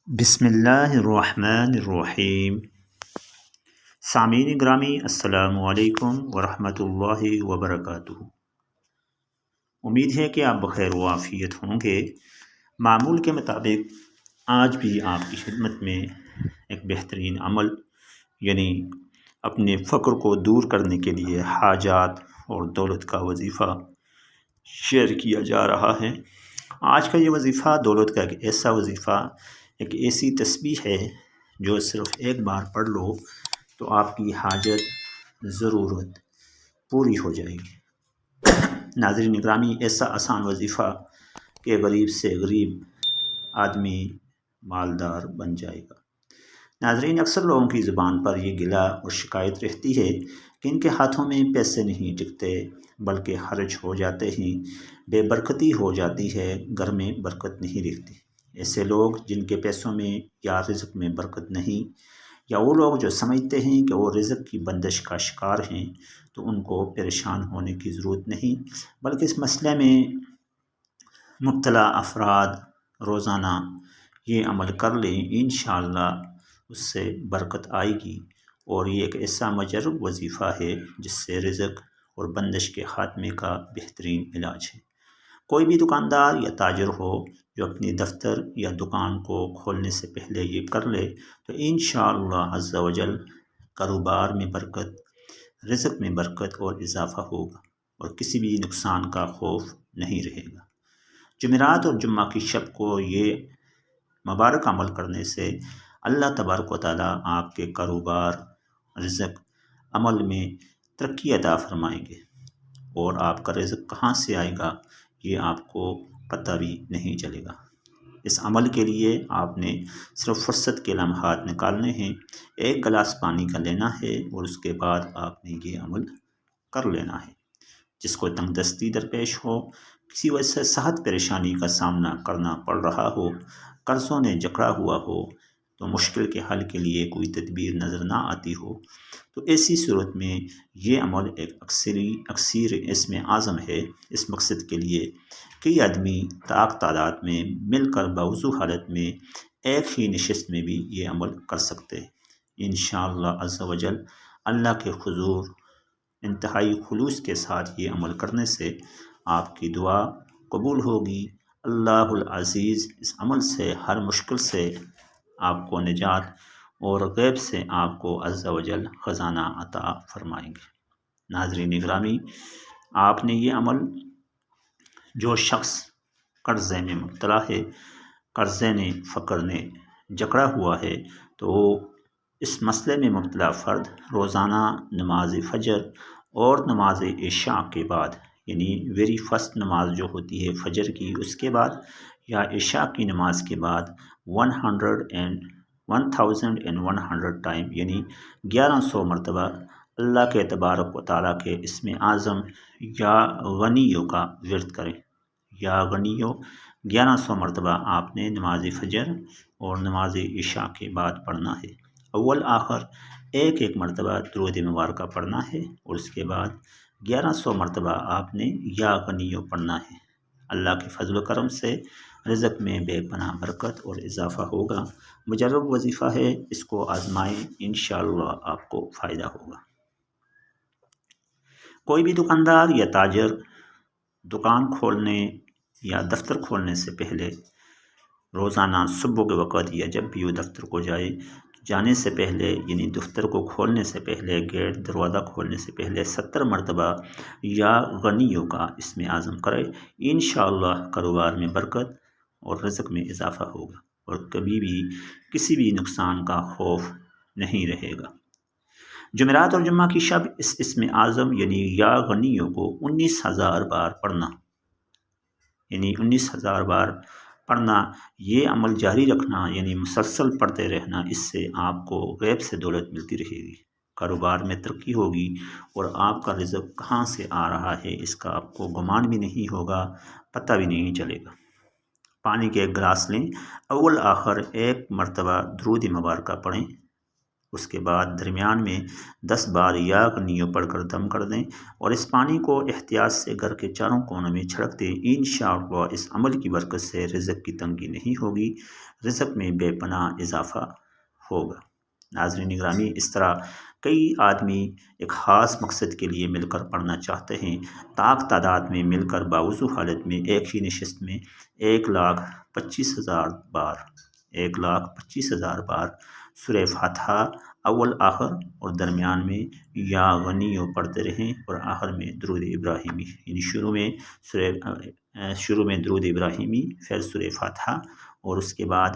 بسم اللہ الرحمن الرحیم۔ سامعین گرامی، السلام علیکم ورحمۃ اللہ وبرکاتہ۔ امید ہے کہ آپ بخیر و عافیت ہوں گے۔ معمول کے مطابق آج بھی آپ کی خدمت میں ایک بہترین عمل یعنی اپنے فقر کو دور کرنے کے لیے حاجات اور دولت کا وظیفہ شیئر کیا جا رہا ہے۔ آج کا یہ وظیفہ دولت کا ایک ایسا وظیفہ، ایک ایسی تسبیح ہے جو صرف ایک بار پڑھ لو تو آپ کی حاجت ضرورت پوری ہو جائے گی۔ ناظرین گرامی، ایسا آسان وظیفہ کہ غریب سے غریب آدمی مالدار بن جائے گا۔ ناظرین، اکثر لوگوں کی زبان پر یہ گلہ اور شکایت رہتی ہے کہ ان کے ہاتھوں میں پیسے نہیں ٹکتے بلکہ خرچ ہو جاتے ہیں، بے برکتی ہو جاتی ہے، گھر میں برکت نہیں دکھتی۔ ایسے لوگ جن کے پیسوں میں یا رزق میں برکت نہیں، یا وہ لوگ جو سمجھتے ہیں کہ وہ رزق کی بندش کا شکار ہیں، تو ان کو پریشان ہونے کی ضرورت نہیں، بلکہ اس مسئلے میں مبتلا افراد روزانہ یہ عمل کر لیں، انشاءاللہ اس سے برکت آئے گی۔ اور یہ ایک ایسا مجرب وظیفہ ہے جس سے رزق اور بندش کے خاتمے کا بہترین علاج ہے۔ کوئی بھی دکاندار یا تاجر ہو جو اپنی دفتر یا دکان کو کھولنے سے پہلے یہ کر لے تو انشاءاللہ عز و جل کاروبار میں برکت، رزق میں برکت اور اضافہ ہوگا، اور کسی بھی نقصان کا خوف نہیں رہے گا۔ جمعرات اور جمعہ کی شب کو یہ مبارک عمل کرنے سے اللہ تبارک و تعالیٰ آپ کے کاروبار، رزق، عمل میں ترقی عطا فرمائیں گے، اور آپ کا رزق کہاں سے آئے گا یہ آپ کو پتہ بھی نہیں چلے گا۔ اس عمل کے لیے آپ نے صرف فرصت کے لمحات نکالنے ہیں، ایک گلاس پانی کا لینا ہے اور اس کے بعد آپ نے یہ عمل کر لینا ہے۔ جس کو تنگ دستی درپیش ہو، کسی وجہ سے صحت پریشانی کا سامنا کرنا پڑ رہا ہو، قرضوں نے جکڑا ہوا ہو، تو مشکل کے حل کے لیے کوئی تدبیر نظر نہ آتی ہو، تو ایسی صورت میں یہ عمل ایک اکثیر اسم اعظم ہے۔ اس مقصد کے لیے کئی آدمی طاق تعداد میں مل کر باوضو حالت میں ایک ہی نشست میں بھی یہ عمل کر سکتے ہیں۔ انشاءاللہ عز و جل اللہ کے حضور انتہائی خلوص کے ساتھ یہ عمل کرنے سے آپ کی دعا قبول ہوگی۔ اللہ العزیز اس عمل سے ہر مشکل سے آپ کو نجات اور غیب سے آپ کو عز و جل خزانہ عطا فرمائیں گے۔ ناظرین گرامی، آپ نے یہ عمل، جو شخص قرضے میں مبتلا ہے، قرضے نے، فقر نے جکڑا ہوا ہے، تو اس مسئلے میں مبتلا فرد روزانہ نماز فجر اور نماز عشاء کے بعد، یعنی ویری فرسٹ نماز جو ہوتی ہے فجر کی، اس کے بعد یا عشاء کی نماز کے بعد 1100 ٹائم یعنی 1100 مرتبہ اللہ کے تبارک و تعالیٰ کے اسم اعظم یا غنیوں کا ورد کریں۔ یا غنیو 1100 مرتبہ آپ نے نماز فجر اور نماز عشاء کے بعد پڑھنا ہے۔ اول آخر ایک ایک مرتبہ درود مبارکہ پڑھنا ہے، اور اس کے بعد 1100 مرتبہ آپ نے یا غنیو پڑھنا ہے۔ اللہ کے فضل و کرم سے رزق میں بے پناہ برکت اور اضافہ ہوگا۔ مجرب وظیفہ ہے، اس کو آزمائیں، انشاءاللہ آپ کو فائدہ ہوگا۔ کوئی بھی دکاندار یا تاجر دکان کھولنے یا دفتر کھولنے سے پہلے روزانہ صبح کے وقت یا جب بھی وہ دفتر کو جانے سے پہلے، یعنی دفتر کو کھولنے سے پہلے، گیٹ دروازہ کھولنے سے پہلے 70 مرتبہ یا غنیوں کا اسم اعظم کرے۔ انشاءاللہ کاروبار میں برکت اور رزق میں اضافہ ہوگا، اور کبھی بھی کسی بھی نقصان کا خوف نہیں رہے گا۔ جمعرات اور جمعہ کی شب اس اسم اعظم یعنی یا غنیوں کو 19,000 بار پڑھنا، یعنی 19,000 بار پڑھنا، یہ عمل جاری رکھنا، یعنی مسلسل پڑھتے رہنا۔ اس سے آپ کو غیب سے دولت ملتی رہے گی، کاروبار میں ترقی ہوگی، اور آپ کا رزق کہاں سے آ رہا ہے اس کا آپ کو گمان بھی نہیں ہوگا، پتہ بھی نہیں چلے گا۔ پانی کے ایک گلاس لیں، اول آخر ایک مرتبہ درود مبارکہ پڑھیں، اس کے بعد درمیان میں 10 بار یا غنیوں پڑھ کر دم کر دیں اور اس پانی کو احتیاط سے گھر کے چاروں کونوں میں چھڑک دیں۔ انشاءاللہ اس عمل کی برکت سے رزق کی تنگی نہیں ہوگی، رزق میں بے پناہ اضافہ ہوگا۔ ناظرین گرامی، اس طرح کئی آدمی ایک خاص مقصد کے لیے مل کر پڑھنا چاہتے ہیں، طاق تعداد میں مل کر باوضو حالت میں ایک ہی نشست میں 1,25,000 بار 1,25,000 بار سورہ فاتحہ اول آخر اور درمیان میں یا غنیوں پڑھتے رہیں اور آخر میں درود ابراہیمی، یعنی شروع میں درود ابراہیمی، پھر سورہ فاتحہ اور اس کے بعد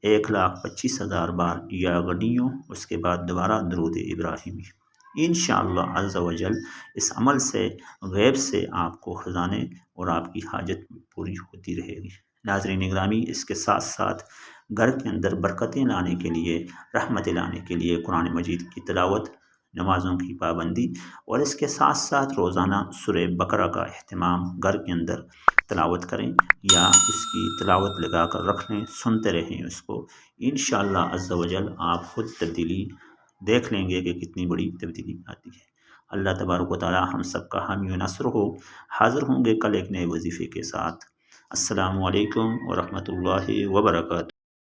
1,25,000 بار یا غنیوں، اس کے بعد دوبارہ درود ابراہیمی۔ انشاءاللہ عز و جل اس عمل سے غیب سے آپ کو خزانے اور آپ کی حاجت پوری ہوتی رہے گی۔ ناظرین گرامی، اس کے ساتھ ساتھ گھر کے اندر برکتیں لانے کے لیے، رحمتیں لانے کے لیے قرآن مجید کی تلاوت، نمازوں کی پابندی اور اس کے ساتھ ساتھ روزانہ سورہ بقرہ کا اہتمام گھر کے اندر تلاوت کریں یا اس کی تلاوت لگا کر رکھ لیں، سنتے رہیں اس کو۔ انشاءاللہ عز و جل آپ خود تبدیلی دیکھ لیں گے کہ کتنی بڑی تبدیلی آتی ہے۔ اللہ تبارک و تعالی ہم سب کا حامی و ناصر ہو۔ حاضر ہوں گے کل ایک نئے وظیفے کے ساتھ۔ السلام علیکم ورحمۃ اللہ وبرکاتہ۔